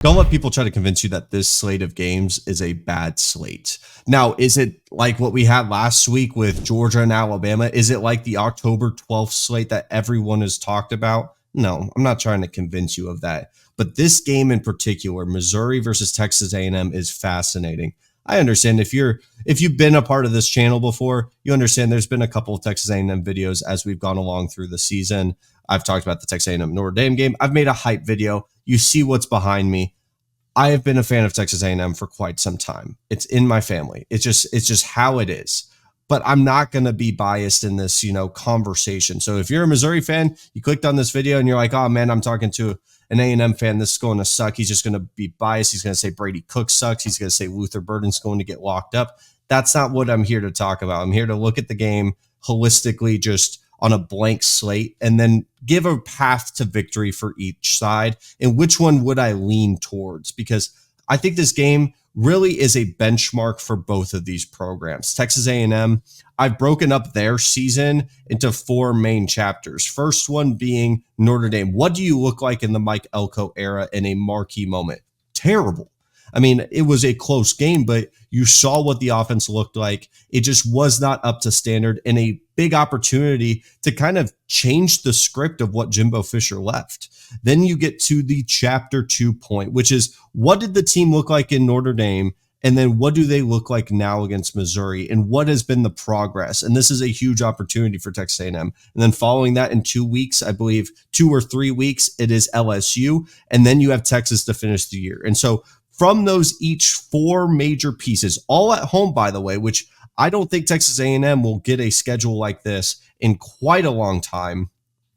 Don't let people try to convince you that this slate of games is a bad slate. Now, is it like what we had last week with Georgia and Alabama? Is it like the October 12th slate that everyone has talked about? No, I'm not trying to convince you of that. But this game in particular, Missouri versus Texas A&M, is fascinating. I understand if you've been a part of this channel before, you understand there's been a couple of Texas A&M videos as we've gone along through the season. I've talked about the Texas A&M Notre Dame game. I've made a hype video. You see what's behind me. I have been a fan of Texas A&M for quite some time. It's in my family. It's just how it is. But I'm not going to be biased in this, conversation. So if you're a Missouri fan, you clicked on this video and you're like, oh man, I'm talking to an A&M fan. This is going to suck. He's just going to be biased. He's going to say Brady Cook sucks. He's going to say Luther Burden's going to get locked up. That's not what I'm here to talk about. I'm here to look at the game holistically, just on a blank slate, and then give a path to victory for each side. And which one would I lean towards? Because I think this game really is a benchmark for both of these programs. Texas A&M, I've broken up their season into 4 main chapters. First one being Notre Dame. What do you look like in the Mike Elko era in a marquee moment? Terrible. I mean, it was a close game, but you saw what the offense looked like. It just was not up to standard, and a big opportunity to kind of change the script of what Jimbo Fisher left. Then you get to the chapter 2 point, which is what did the team look like in Notre Dame? And then what do they look like now against Missouri? And what has been the progress? And this is a huge opportunity for Texas A&M. And then following that in 2 weeks, I believe 2 or 3 weeks, it is LSU. And then you have Texas to finish the year. And so from those each 4 major pieces, all at home, by the way, which I don't think Texas A&M will get a schedule like this in quite a long time.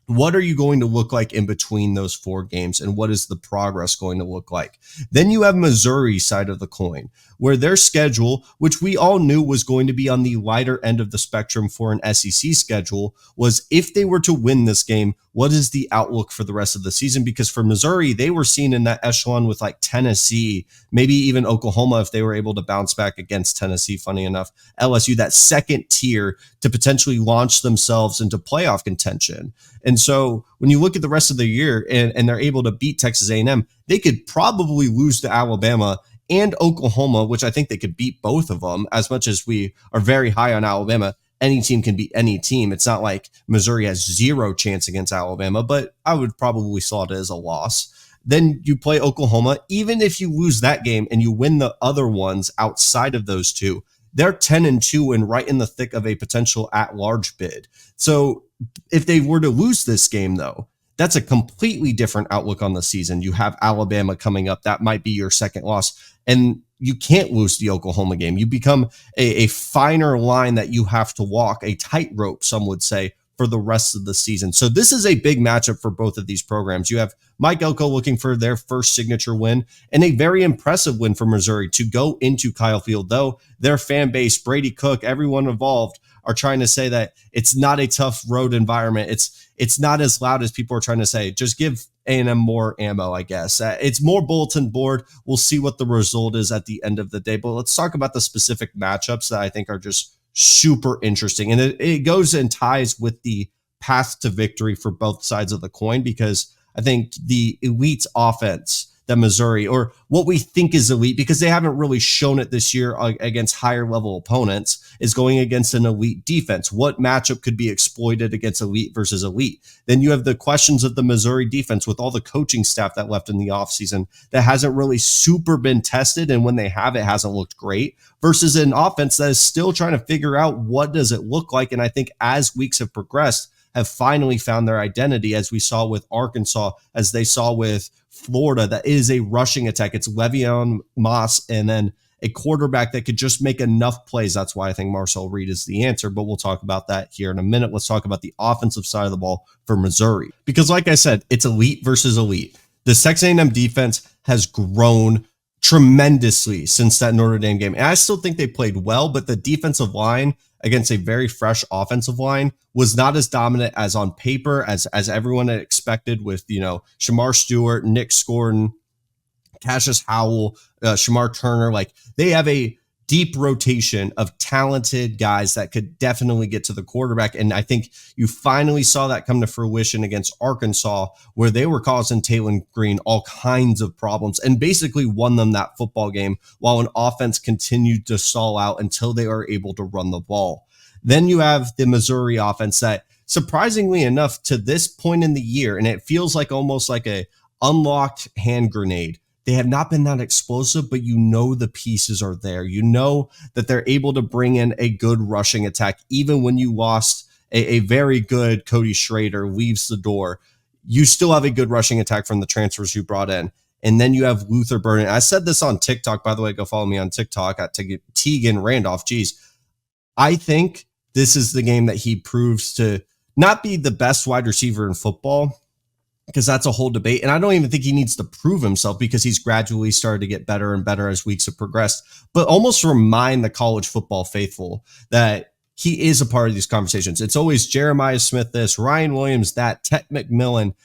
What are you going to look like in between those 4 games, and what is the progress going to look like? Then you have Missouri's side of the coin, where their schedule, which we all knew was going to be on the lighter end of the spectrum for an SEC schedule, was if they were to win this game, what is the outlook for the rest of the season? Because for Missouri, they were seen in that echelon with like Tennessee, maybe even Oklahoma if they were able to bounce back against Tennessee, funny enough, LSU, that second tier to potentially launch themselves into playoff contention. And so when you look at the rest of the year and they're able to beat Texas A&M, they could probably lose to Alabama and Oklahoma, which I think they could beat both of them. As much as we are very high on Alabama, any team can beat any team. It's not like Missouri has 0 chance against Alabama, but I would probably saw it as a loss. Then you play Oklahoma. Even if you lose that game and you win the other ones outside of those 2, they're 10-2 and right in the thick of a potential at-large bid. So if they were to lose this game, though, that's a completely different outlook on the season. You have Alabama coming up. That might be your second loss. And you can't lose the Oklahoma game. You become a finer line that you have to walk, a tightrope, some would say, for the rest of the season. So this is a big matchup for both of these programs. You have Mike Elko looking for their first signature win, and a very impressive win for Missouri to go into Kyle Field, though their fan base, Brady Cook, everyone involved, are trying to say that it's not a tough road environment. It's not as loud as people are trying to say. Just give A&M more ammo, I guess. It's more bulletin board. We'll see what the result is at the end of the day. But let's talk about the specific matchups that I think are just super interesting. And it goes and ties with the path to victory for both sides of the coin, because I think the elite offense that Missouri, or what we think is elite, because they haven't really shown it this year against higher level opponents, is going against an elite defense. What matchup could be exploited against elite versus elite? Then you have the questions of the Missouri defense with all the coaching staff that left in the offseason that hasn't really super been tested. And when they have, it hasn't looked great, versus an offense that is still trying to figure out what does it look like. And I think as weeks have progressed, have finally found their identity, as we saw with Arkansas, as they saw with Florida. That is a rushing attack. It's Le'Veon Moss and then a quarterback that could just make enough plays. That's why I think Marcel Reed is the answer, but we'll talk about that here in a minute. Let's talk about the offensive side of the ball for Missouri, because like I said, it's elite versus elite. The Texas A&M defense has grown tremendously since that Notre Dame game. And I still think they played well, but the defensive line against a very fresh offensive line was not as dominant as on paper, as everyone had expected, with, Shamar Stewart, Nick Scorden, Cassius Howell, Shamar Turner. Like, they have a deep rotation of talented guys that could definitely get to the quarterback. And I think you finally saw that come to fruition against Arkansas, where they were causing Taylor Green all kinds of problems and basically won them that football game while an offense continued to stall out until they were able to run the ball. Then you have the Missouri offense that, surprisingly enough, to this point in the year, and it feels like almost like a unlocked hand grenade, they have not been that explosive, but you know the pieces are there. You know that they're able to bring in a good rushing attack, even when you lost a very good Cody Schrader leaves the door. You still have a good rushing attack from the transfers you brought in. And then you have Luther Burden. I said this on TikTok, by the way. Go follow me on TikTok at Tegan Randolph. Geez, I think this is the game that he proves to not be the best wide receiver in football, because that's a whole debate. And I don't even think he needs to prove himself, because he's gradually started to get better and better as weeks have progressed, but almost remind the college football faithful that he is a part of these conversations. It's always Jeremiah Smith this, Ryan Williams that, Tet McMillan.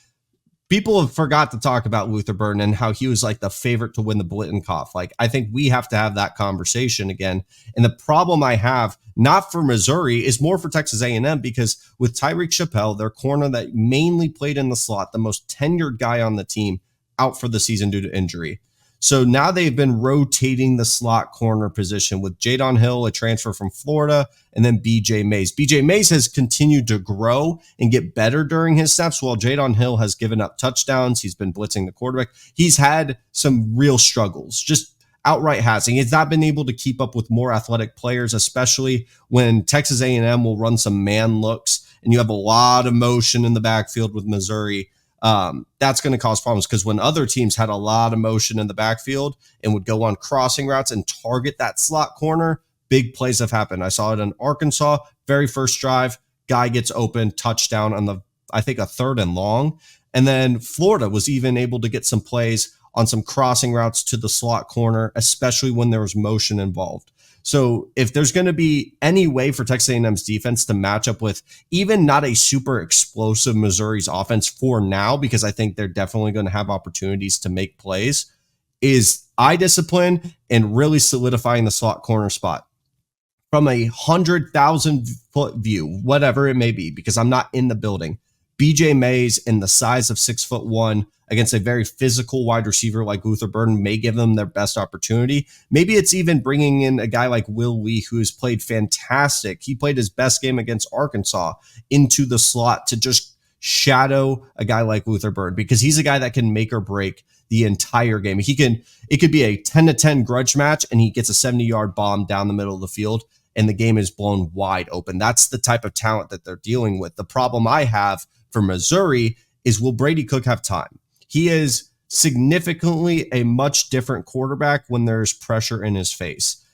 People have forgot to talk about Luther Burden and how he was like the favorite to win the Blittenkopf. Like, I think we have to have that conversation again. And the problem I have, not for Missouri, is more for Texas A&M, because with Tyreek Chappelle, their corner that mainly played in the slot, the most tenured guy on the team, out for the season due to injury. So now they've been rotating the slot corner position with Jadon Hill, a transfer from Florida, and then BJ Mays. BJ Mays has continued to grow and get better during his snaps, while Jadon Hill has given up touchdowns. He's been blitzing the quarterback. He's had some real struggles, just outright hazing. He's not been able to keep up with more athletic players, especially when Texas A&M will run some man looks, and you have a lot of motion in the backfield with Missouri. That's going to cause problems, because when other teams had a lot of motion in the backfield and would go on crossing routes and target that slot corner, big plays have happened. I saw it in Arkansas, very first drive, guy gets open, touchdown on the, I think, a 3rd and long. And then Florida was even able to get some plays on some crossing routes to the slot corner, especially when there was motion involved. So if there's going to be any way for Texas A&M's defense to match up with even not a super explosive Missouri's offense for now, because I think they're definitely going to have opportunities to make plays, is eye discipline and really solidifying the slot corner spot. From a 100,000-foot view, whatever it may be, because I'm not in the building, BJ Mays, in the size of 6'1", against a very physical wide receiver like Luther Burden, may give them their best opportunity. Maybe it's even bringing in a guy like Will Lee, who has played fantastic. He played his best game against Arkansas into the slot to just shadow a guy like Luther Burden, because he's a guy that can make or break the entire game. It could be a 10-10 grudge match, and he gets a 70-yard bomb down the middle of the field, and the game is blown wide open. That's the type of talent that they're dealing with. The problem I have for Missouri is, will Brady Cook have time? He is significantly a much different quarterback when there's pressure in his face.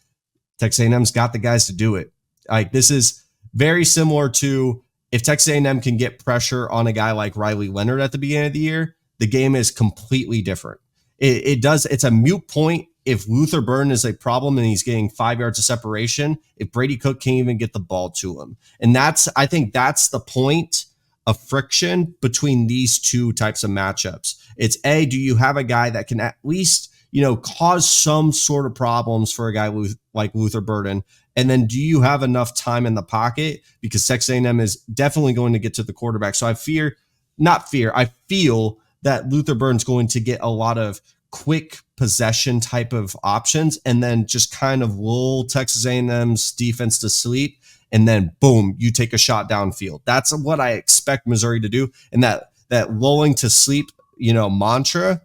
Texas A&M's got the guys to do it. Like, this is very similar to if Texas A&M can get pressure on a guy like Riley Leonard at the beginning of the year, the game is completely different. It's a moot point if Luther Burden is a problem and he's getting 5 yards of separation, if Brady Cook can't even get the ball to him. And I think that's the point of friction between these two types of matchups. It's do you have a guy that can at least, cause some sort of problems for a guy like Luther Burden? And then do you have enough time in the pocket? Because Texas A&M is definitely going to get to the quarterback. So I feel that Luther Burden's going to get a lot of quick possession type of options, and then just kind of lull Texas A&M's defense to sleep. And then boom, you take a shot downfield. That's what I expect Missouri to do. And that lulling to sleep, mantra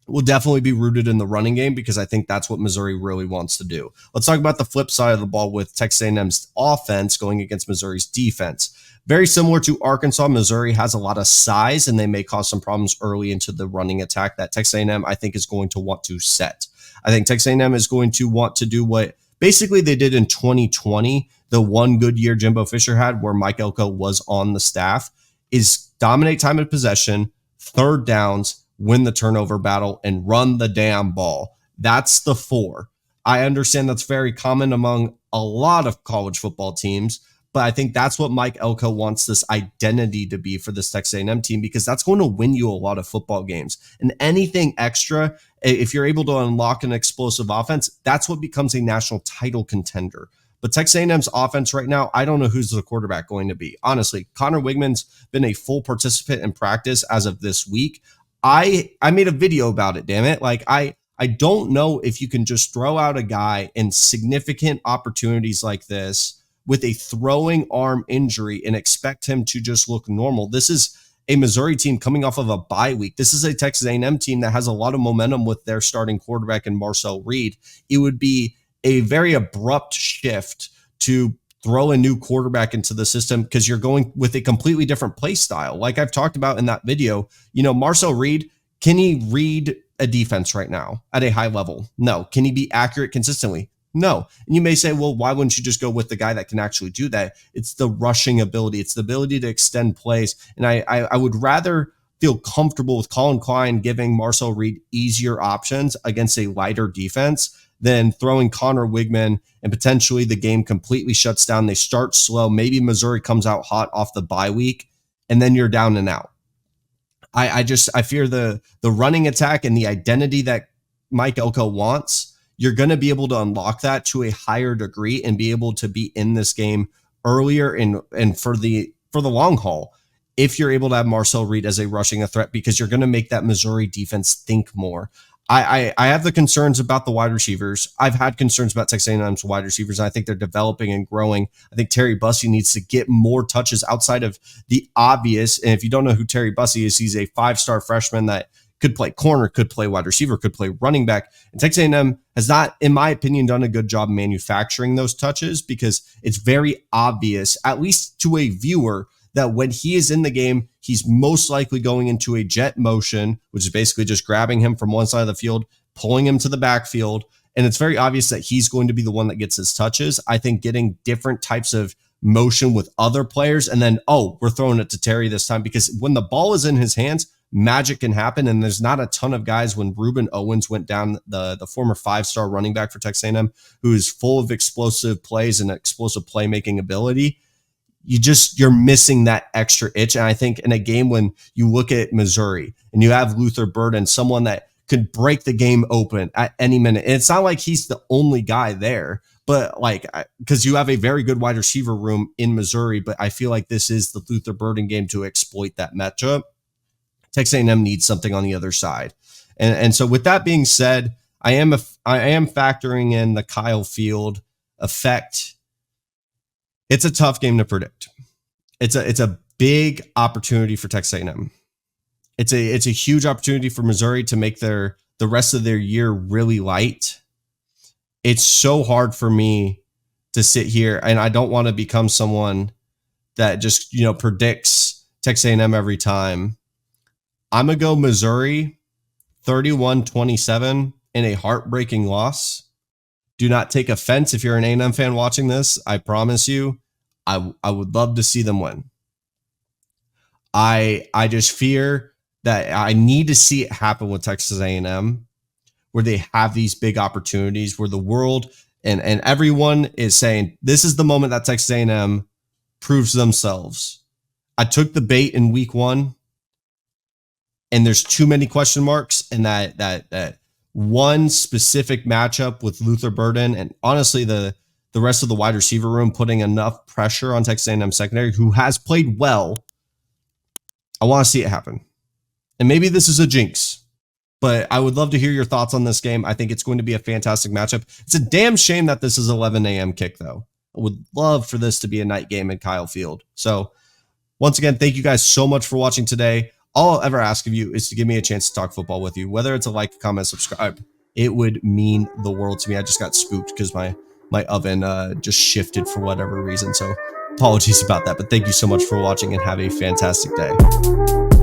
will definitely be rooted in the running game, because I think that's what Missouri really wants to do. Let's talk about the flip side of the ball with Texas A&M's offense going against Missouri's defense. Very similar to Arkansas, Missouri has a lot of size, and they may cause some problems early into the running attack that Texas A&M, I think, is going to want to set. I think Texas A&M is going to want to do what basically they did in 2020, the one good year Jimbo Fisher had where Mike Elko was on the staff, is dominate time of possession, third downs, win the turnover battle, and run the damn ball. That's the 4. I understand that's very common among a lot of college football teams, But I think that's what Mike Elko wants this identity to be for this Texas A&M team, because that's going to win you a lot of football games. And anything extra, if you're able to unlock an explosive offense, that's what becomes a national title contender. But Texas A&M's offense right now, I don't know who's the quarterback going to be. Honestly, Connor Wigman's been a full participant in practice as of this week. I made a video about it, damn it. Like, I don't know if you can just throw out a guy in significant opportunities like this with a throwing arm injury and expect him to just look normal. This is a Missouri team coming off of a bye week. This is a Texas A&M team that has a lot of momentum with their starting quarterback in Marcel Reed. It would be a very abrupt shift to throw a new quarterback into the system because you're going with a completely different play style. Like I've talked about in that video, Marcel Reed, can he read a defense right now at a high level? No. Can he be accurate consistently? No. And you may say, well, why wouldn't you just go with the guy that can actually do that? It's the rushing ability. It's the ability to extend plays. And I would rather feel comfortable with Colin Klein giving Marcel Reed easier options against a lighter defense than throwing Connor Wigman and potentially the game completely shuts down. They start slow. Maybe Missouri comes out hot off the bye week, and then you're down and out. I fear the running attack and the identity that Mike Elko wants. You're going to be able to unlock that to a higher degree and be able to be in this game earlier and for the long haul if you're able to have Marcel Reed as a rushing threat, because you're going to make that Missouri defense think more. I have the concerns about the wide receivers. I've had concerns about Texas A&M's wide receivers. I think they're developing and growing. I think Terry Bussey needs to get more touches outside of the obvious. And if you don't know who Terry Bussey is, he's a 5-star freshman that could play corner, could play wide receiver, could play running back. And Texas A&M has not, in my opinion, done a good job manufacturing those touches, because it's very obvious, at least to a viewer, that when he is in the game, he's most likely going into a jet motion, which is basically just grabbing him from one side of the field, pulling him to the backfield. And it's very obvious that he's going to be the one that gets his touches. I think getting different types of motion with other players, and then, we're throwing it to Terry this time, because when the ball is in his hands, magic can happen. And there's not a ton of guys. When Ruben Owens went down, the former 5-star running back for Texas A&M, who is full of explosive plays and explosive playmaking ability, you're missing that extra itch. And I think in a game when you look at Missouri and you have Luther Burden, someone that could break the game open at any minute, and it's not like he's the only guy there, but because you have a very good wide receiver room in Missouri, but I feel like this is the Luther Burden game to exploit that matchup. Texas A&M needs something on the other side. And so with that being said, I am factoring in the Kyle Field effect. It's a tough game to predict. It's a big opportunity for Texas A&M. It's a huge opportunity for Missouri to make the rest of their year really light. It's so hard for me to sit here, and I don't want to become someone that just predicts Texas A&M every time. I'm going to go Missouri 31-27 in a heartbreaking loss. Do not take offense if you're an A&M fan watching this. I promise you, I would love to see them win. I just fear that I need to see it happen with Texas A&M, where they have these big opportunities, where the world and everyone is saying, this is the moment that Texas A&M proves themselves. I took the bait in week 1, and there's too many question marks in that one specific matchup with Luther Burden, and honestly the rest of the wide receiver room putting enough pressure on Texas A&M secondary, who has played well. I want to see it happen. And maybe this is a jinx, but I would love to hear your thoughts on this game. I think it's going to be a fantastic matchup. It's a damn shame that this is 11 a.m. kick, though. I would love for this to be a night game at Kyle Field. So once again, thank you guys so much for watching today. All I'll ever ask of you is to give me a chance to talk football with you, whether it's a like, comment, subscribe. It would mean the world to me. I just got spooked because my oven just shifted for whatever reason. So apologies about that, but thank you so much for watching and have a fantastic day.